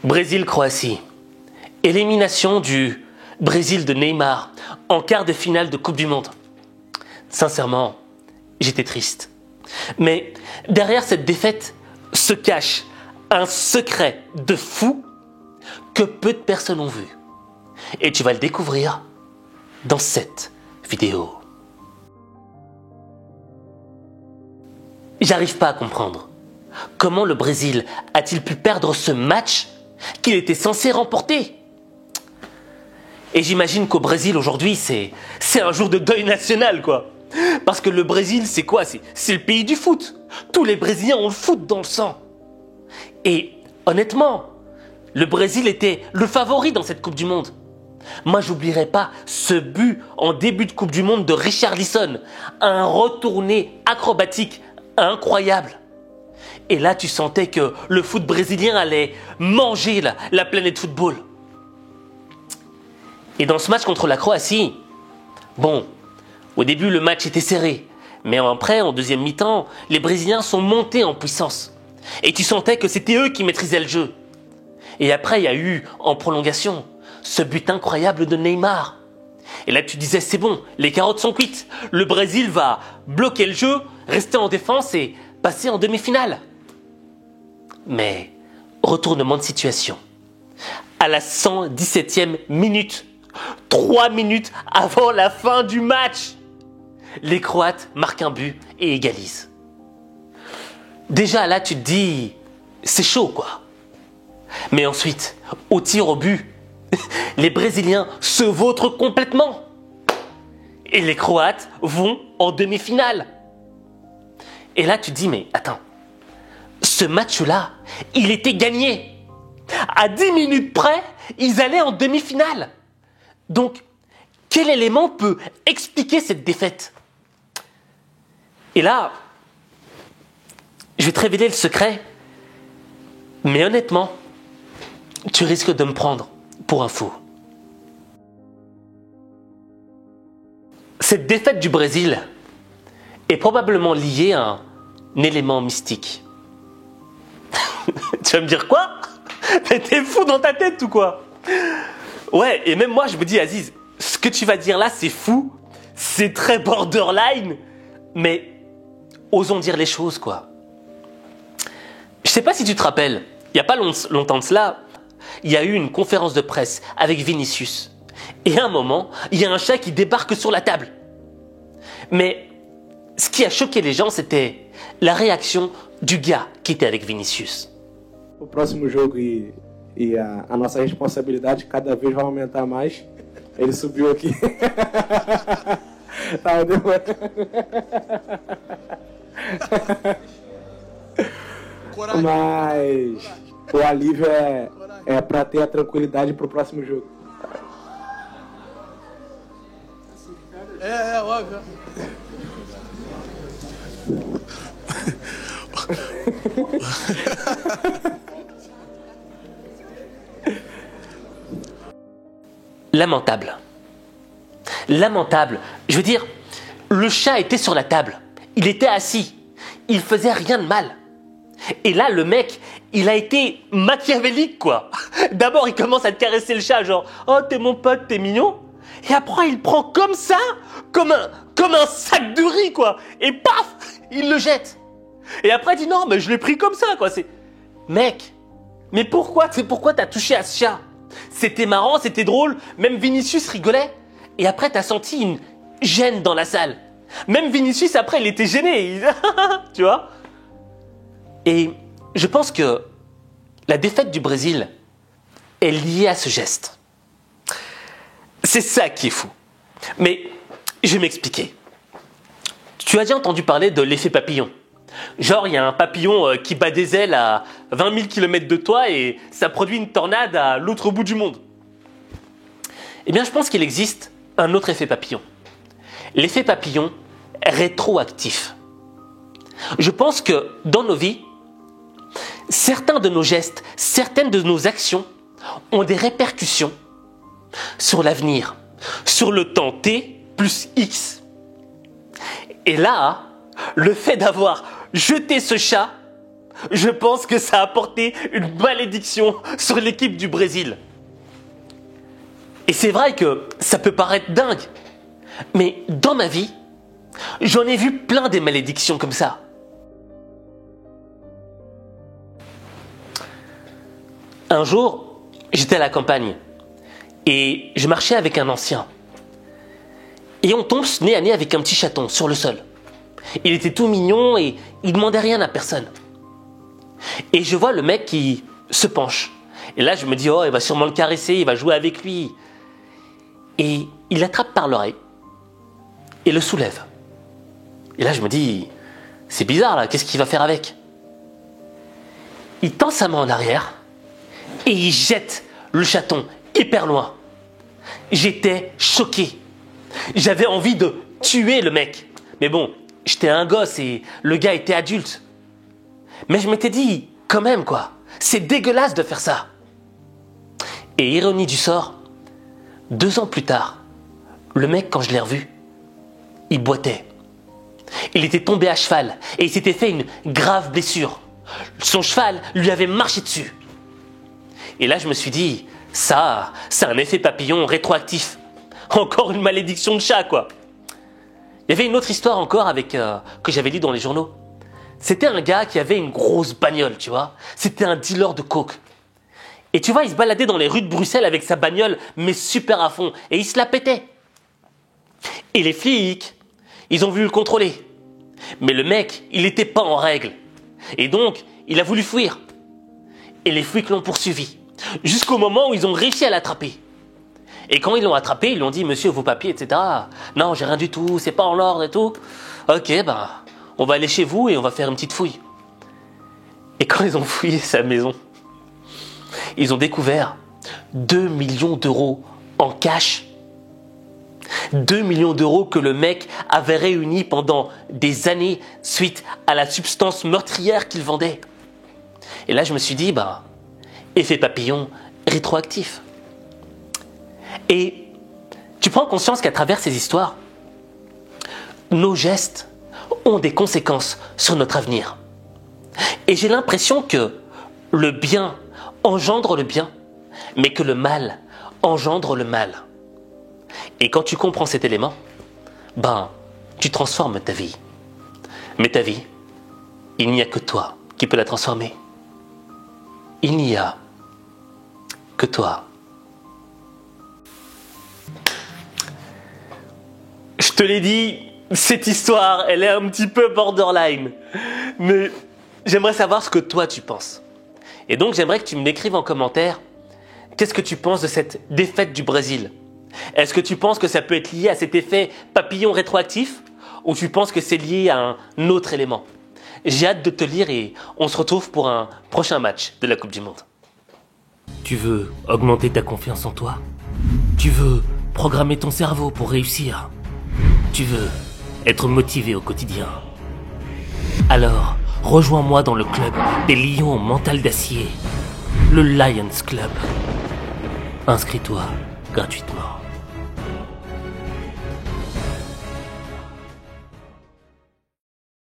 Brésil-Croatie. Élimination du Brésil de Neymar en quart de finale de Coupe du Monde. Sincèrement, j'étais triste. Mais derrière cette défaite se cache un secret de fou que peu de personnes ont vu. Et tu vas le découvrir dans cette vidéo. J'arrive pas à comprendre. Comment le Brésil a-t-il pu perdre ce match qu'il était censé remporter? Et j'imagine qu'au Brésil aujourd'hui, c'est un jour de deuil national, quoi. Parce que le Brésil, c'est quoi? C'est le pays du foot. Tous les Brésiliens ont le foot dans le sang. Et honnêtement, le Brésil était le favori dans cette Coupe du Monde. Moi, j'oublierai pas ce but en début de Coupe du Monde de Richarlison. Un retourné acrobatique incroyable. Et là, tu sentais que le foot brésilien allait manger la planète football. Et dans ce match contre la Croatie, bon, au début, le match était serré. Mais après, en deuxième mi-temps, les Brésiliens sont montés en puissance. Et tu sentais que c'était eux qui maîtrisaient le jeu. Et après, il y a eu, en prolongation, ce but incroyable de Neymar. Et là, tu disais, c'est bon, les carottes sont cuites. Le Brésil va bloquer le jeu, rester en défense et passer en demi-finale. Mais, retournement de situation. À la 117e minute, 3 minutes avant la fin du match, les Croates marquent un but et égalisent. Déjà là, tu te dis, c'est chaud quoi. Mais ensuite, au tir au but, les Brésiliens se vautrent complètement. Et les Croates vont en demi-finale. Et là, tu te dis, mais attends, ce match-là, il était gagné. À 10 minutes près, ils allaient en demi-finale. Donc, quel élément peut expliquer cette défaite? Et là, je vais te révéler le secret, mais honnêtement, tu risques de me prendre pour un fou. Cette défaite du Brésil est probablement liée à un élément mystique. Tu vas me dire quoi? Mais t'es fou dans ta tête ou quoi? Ouais, et même moi je me dis, Aziz, ce que tu vas dire là c'est fou, c'est très borderline, mais osons dire les choses quoi. Je sais pas si tu te rappelles, il n'y a pas longtemps de cela, il y a eu une conférence de presse avec Vinicius. Et à un moment, il y a un chat qui débarque sur la table. Mais ce qui a choqué les gens, c'était la réaction du gars qui était avec Vinicius. O próximo jogo e a nossa responsabilidade cada vez vai aumentar mais. Ele subiu aqui. Tava demorando. Mas o alívio é para ter a tranquilidade pro próximo jogo. É óbvio. Lamentable. Lamentable. Je veux dire, le chat était sur la table. Il était assis. Il faisait rien de mal. Et là, le mec, il a été machiavélique, quoi. D'abord, il commence à te caresser le chat, genre, oh, t'es mon pote, t'es mignon. Et après, il prend comme ça, comme un sac de riz, quoi. Et paf, il le jette. Et après, il dit, non, mais je l'ai pris comme ça, quoi. Mec, mais pourquoi t'as touché à ce chat? C'était marrant, c'était drôle, même Vinicius rigolait. Et après, t'as senti une gêne dans la salle. Même Vinicius, après, il était gêné. Tu vois? Et je pense que la défaite du Brésil est liée à ce geste. C'est ça qui est fou. Mais je vais m'expliquer. Tu as déjà entendu parler de l'effet papillon. Genre, il y a un papillon qui bat des ailes à 20 000 km de toi et ça produit une tornade à l'autre bout du monde. Eh bien, je pense qu'il existe un autre effet papillon. L'effet papillon rétroactif. Je pense que dans nos vies, certains de nos gestes, certaines de nos actions ont des répercussions sur l'avenir, sur le temps T plus X. Et là, le fait d'avoir jeté ce chat je pense que ça a porté une malédiction sur l'équipe du Brésil. Et c'est vrai que ça peut paraître dingue, mais dans ma vie, j'en ai vu plein des malédictions comme ça. Un jour, j'étais à la campagne et je marchais avec un ancien. Et on tombe nez à nez avec un petit chaton sur le sol. Il était tout mignon et il demandait rien à personne. Et je vois le mec qui se penche. Et là, je me dis, oh, il va sûrement le caresser, il va jouer avec lui. Et il l'attrape par l'oreille et le soulève. Et là, je me dis, c'est bizarre là, qu'est-ce qu'il va faire avec? Il tend sa main en arrière et il jette le chaton hyper loin. J'étais choqué. J'avais envie de tuer le mec. Mais bon, j'étais un gosse et le gars était adulte. Mais je m'étais dit, quand même quoi, c'est dégueulasse de faire ça. Et ironie du sort, 2 ans plus tard, le mec, quand je l'ai revu, il boitait. Il était tombé à cheval et il s'était fait une grave blessure. Son cheval lui avait marché dessus. Et là, je me suis dit, ça, c'est un effet papillon rétroactif. Encore une malédiction de chat, quoi. Il y avait une autre histoire encore que j'avais lu dans les journaux. C'était un gars qui avait une grosse bagnole, tu vois. C'était un dealer de coke. Et tu vois, il se baladait dans les rues de Bruxelles avec sa bagnole, mais super à fond. Et il se la pétait. Et les flics, ils ont voulu le contrôler. Mais le mec, il n'était pas en règle. Et donc, il a voulu fuir. Et les flics l'ont poursuivi. Jusqu'au moment où ils ont réussi à l'attraper. Et quand ils l'ont attrapé, ils lui ont dit, monsieur, vos papiers, etc. Non, j'ai rien du tout, c'est pas en ordre et tout. Ok, on va aller chez vous et on va faire une petite fouille. Et quand ils ont fouillé sa maison, ils ont découvert 2 millions d'euros en cash. 2 millions d'euros que le mec avait réunis pendant des années suite à la substance meurtrière qu'il vendait. Et là, je me suis dit, effet papillon rétroactif. Et tu prends conscience qu'à travers ces histoires, nos gestes ont des conséquences sur notre avenir. Et j'ai l'impression que le bien engendre le bien, mais que le mal engendre le mal. Et quand tu comprends cet élément, tu transformes ta vie. Mais ta vie, il n'y a que toi qui peux la transformer. Il n'y a que toi. Je te l'ai dit, cette histoire, elle est un petit peu borderline. Mais j'aimerais savoir ce que toi tu penses. Et donc j'aimerais que tu me l'écrives en commentaire. Qu'est-ce que tu penses de cette défaite du Brésil? Est-ce que tu penses que ça peut être lié à cet effet papillon rétroactif? Ou tu penses que c'est lié à un autre élément? J'ai hâte de te lire et on se retrouve pour un prochain match de la Coupe du Monde. Tu veux augmenter ta confiance en toi? Tu veux programmer ton cerveau pour réussir? Tu veux être motivé au quotidien? Alors, rejoins-moi dans le club des lions au mental d'acier, le Lions Club. Inscris-toi gratuitement.